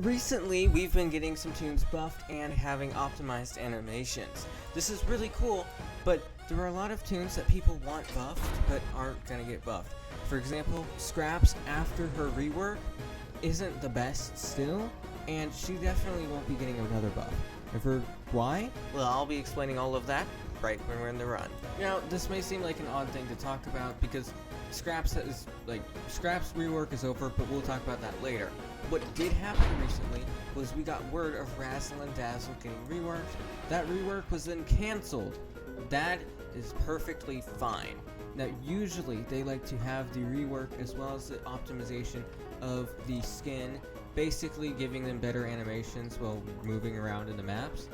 Recently, we've been getting some tunes buffed and having optimized animations. This is really cool, but there are a lot of tunes that people want buffed, but aren't gonna get buffed. For example, Scraps, after her rework, isn't the best still, and she definitely won't be getting another buff. And for why? Well, I'll be explaining all of that right when we're in the run. Now, this may seem like an odd thing to talk about because Scraps rework is over, but we'll talk about that later. What did happen recently was we got word of Razzle and Dazzle getting reworked. That rework was then cancelled. That is perfectly fine. Now, usually they like to have the rework as well as the optimization of the skin, basically giving them better animations while moving around in the maps.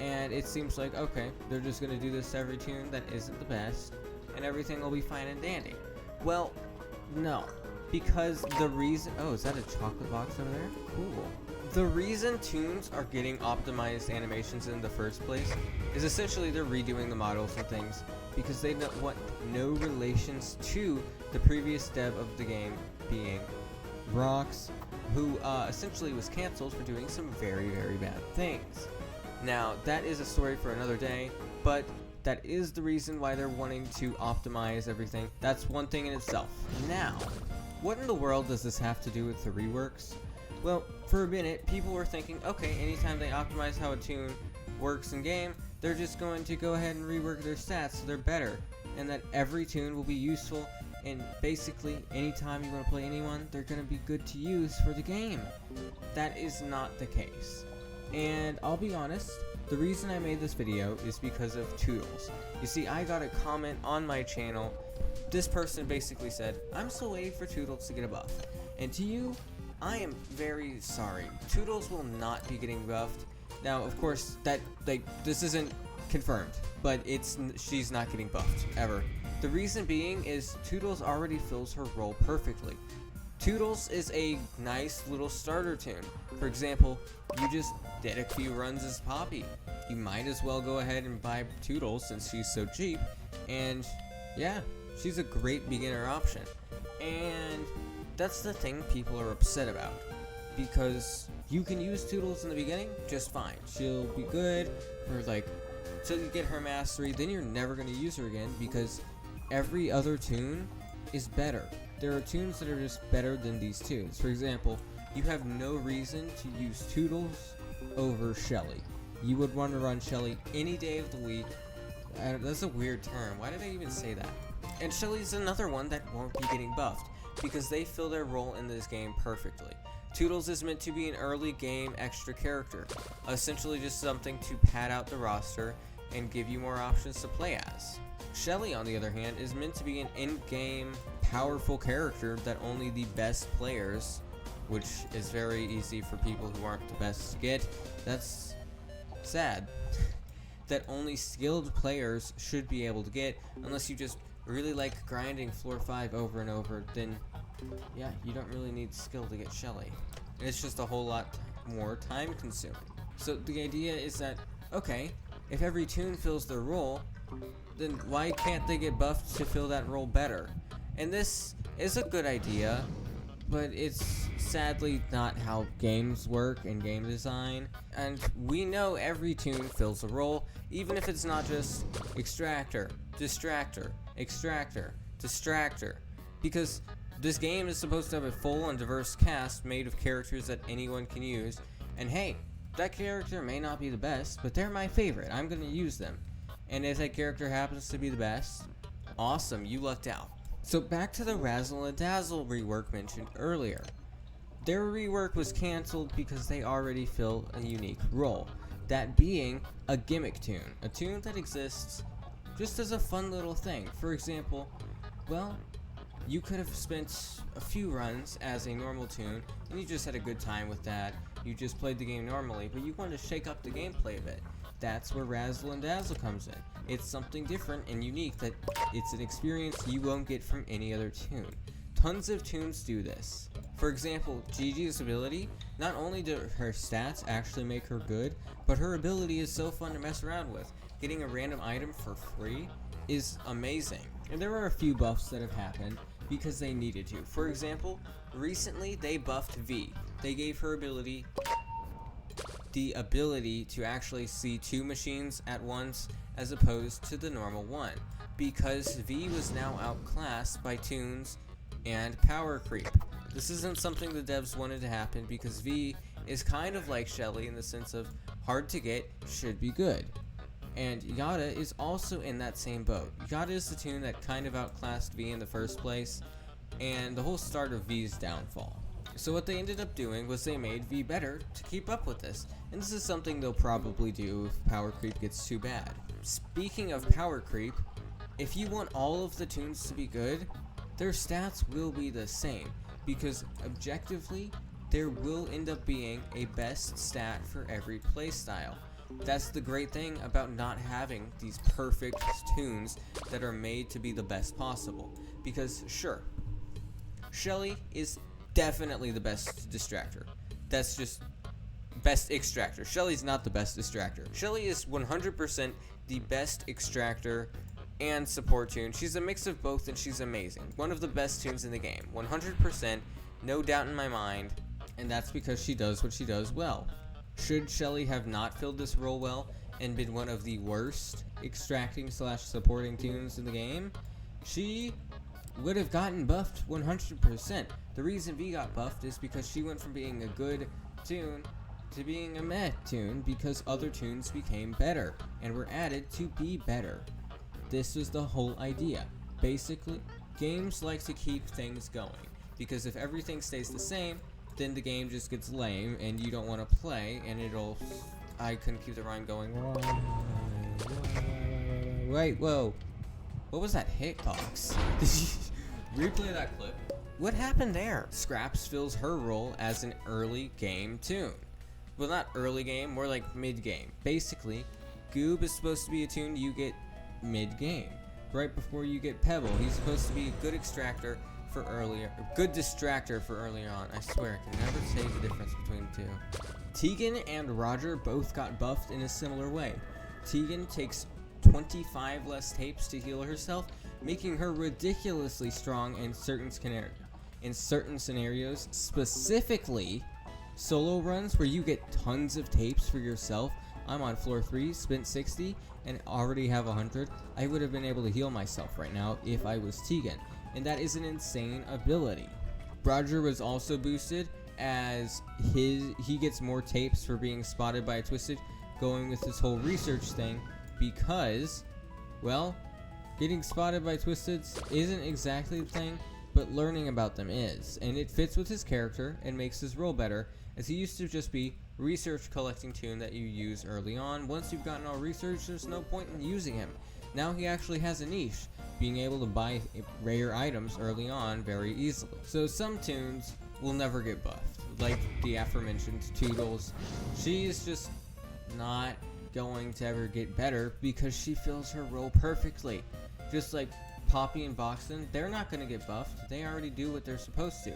And it seems like, okay, they're just going to do this to every tune that isn't the best, and everything will be fine and dandy. Well, no. Because the reason... Oh, is that a chocolate box over there? Cool. The reason tunes are getting optimized animations in the first place is essentially they're redoing the models and things because they want no relations to the previous dev of the game, being Rox, who essentially was cancelled for doing some very, very bad things. Now, that is a story for another day, but that is the reason why they're wanting to optimize everything. That's one thing in itself. Now, what in the world does this have to do with the reworks? Well, for a minute, people were thinking, okay, anytime they optimize how a tune works in game, they're just going to go ahead and rework their stats so they're better, and that every tune will be useful, and basically, anytime you want to play anyone, they're going to be good to use for the game. That is not the case. And I'll be honest, the reason I made this video is because of Toodles. You see, I got a comment on my channel. This person basically said, I'm still waiting for Toodles to get a buff. And to you, I am very sorry. Toodles will not be getting buffed. Now, of course, this isn't confirmed, but she's not getting buffed, ever. The reason being is Toodles already fills her role perfectly. Toodles is a nice little starter tune. For example, you just did a few runs as Poppy. You might as well go ahead and buy Toodles since she's so cheap. And yeah, she's a great beginner option. And that's the thing people are upset about. Because you can use Toodles in the beginning just fine. She'll be good for till you get her mastery, then you're never going to use her again because every other tune is better. There are tunes that are just better than these tunes. For example, you have no reason to use Toodles over Shelly. You would want to run Shelly any day of the week. That's a weird term. Why did I even say that? And Shelly's another one that won't be getting buffed because they fill their role in this game perfectly. Toodles is meant to be an early game extra character, essentially just something to pad out the roster and give you more options to play as. Shelly, on the other hand, is meant to be an in-game powerful character that only the best players, which is very easy for people who aren't the best to get, that's sad, that only skilled players should be able to get, unless you just really like grinding floor 5 over and over, then yeah, you don't really need skill to get Shelly. It's just a whole lot more time consuming. So the idea is that, okay, if every tune fills their role, then why can't they get buffed to fill that role better? And this is a good idea, but it's sadly not how games work and game design. And we know every tune fills a role, even if it's not just extractor, distractor, extractor, distractor. Because this game is supposed to have a full and diverse cast made of characters that anyone can use. And hey, that character may not be the best, but they're my favorite. I'm going to use them. And if that character happens to be the best, awesome, you lucked out. So back to the Razzle and Dazzle rework mentioned earlier. Their rework was cancelled because they already fill a unique role, that being a gimmick tune, a tune that exists just as a fun little thing. For example, well, you could have spent a few runs as a normal tune and you just had a good time with that. You just played the game normally, but you wanted to shake up the gameplay a bit. That's where Razzle and Dazzle comes in. It's something different and unique that it's an experience you won't get from any other tune. Tons of tunes do this. For example, Gigi's ability, not only do her stats actually make her good, but her ability is so fun to mess around with. Getting a random item for free is amazing. And there are a few buffs that have happened. because they needed to. For example, recently they buffed V. They gave her the ability to actually see 2 machines at once as opposed to the normal one, because V was now outclassed by tunes and power creep. This isn't something the devs wanted to happen because V is kind of like Shelly in the sense of hard to get, should be good. And Yada is also in that same boat. Yada is the tune that kind of outclassed V in the first place, and the whole start of V's downfall. So what they ended up doing was they made V better to keep up with this, and this is something they'll probably do if power creep gets too bad. Speaking of power creep, if you want all of the tunes to be good, their stats will be the same, because objectively, there will end up being a best stat for every playstyle. That's the great thing about not having these perfect tunes that are made to be the best possible. Because sure, Shelly is definitely the best distractor. That's just best extractor. Shelly's not the best distractor. Shelly is 100% the best extractor and support tune. She's a mix of both and she's amazing. One of the best tunes in the game. 100%, no doubt in my mind. And that's because she does what she does well. Should Shelly have not filled this role well and been one of the worst extracting / supporting tunes in the game, she would have gotten buffed 100%. The reason V got buffed is because she went from being a good tune to being a meh tune because other tunes became better and were added to be better. This was the whole idea. Basically, games like to keep things going because if everything stays the same, then the game just gets lame and you don't want to play, and I couldn't keep the rhyme going. Wait, whoa. What was that hitbox? Did you replay that clip? What happened there? Scraps fills her role as an early game tune. Well, not early game, more like mid game. Basically, Goob is supposed to be a tune you get mid game, right before you get Pebble. He's supposed to be a good extractor for earlier, good distractor for earlier on. I swear, I can never say the difference between the two. Tegan and Roger both got buffed in a similar way. Tegan takes 25 less tapes to heal herself, making her ridiculously strong in certain scenarios, specifically solo runs where you get tons of tapes for yourself. I'm on floor 3, spent 60, and already have 100. I would have been able to heal myself right now if I was Tegan. And that is an insane ability. Roger was also boosted as he gets more tapes for being spotted by a Twisted, going with this whole research thing, because, well, getting spotted by Twisteds isn't exactly the thing, but learning about them is. And it fits with his character and makes his role better, as he used to just be research collecting tune that you use early on. Once you've gotten all research, there's no point in using him. Now he actually has a niche, being able to buy rare items early on very easily. So some tunes will never get buffed, like the aforementioned Toodles. She's just not going to ever get better because she fills her role perfectly. Just like Poppy and Boxton, they're not going to get buffed. They already do what they're supposed to.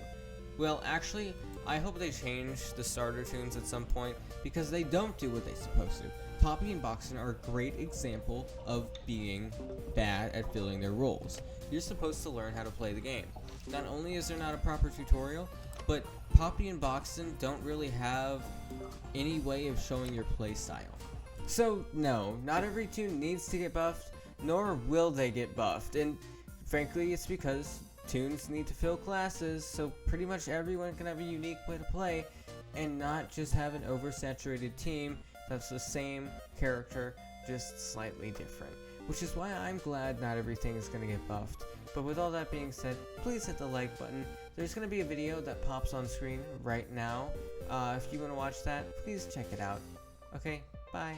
Well, actually, I hope they change the starter tunes at some point because they don't do what they're supposed to. Poppy and Boxton are a great example of being bad at filling their roles. You're supposed to learn how to play the game. Not only is there not a proper tutorial, but Poppy and Boxton don't really have any way of showing your playstyle. So no, not every tune needs to get buffed, nor will they get buffed, and frankly it's because tunes need to fill classes, so pretty much everyone can have a unique way to play, and not just have an oversaturated team that's the same character, just slightly different. Which is why I'm glad not everything is going to get buffed. But with all that being said, please hit the like button. There's going to be a video that pops on screen right now. If you want to watch that, please check it out. Okay, bye.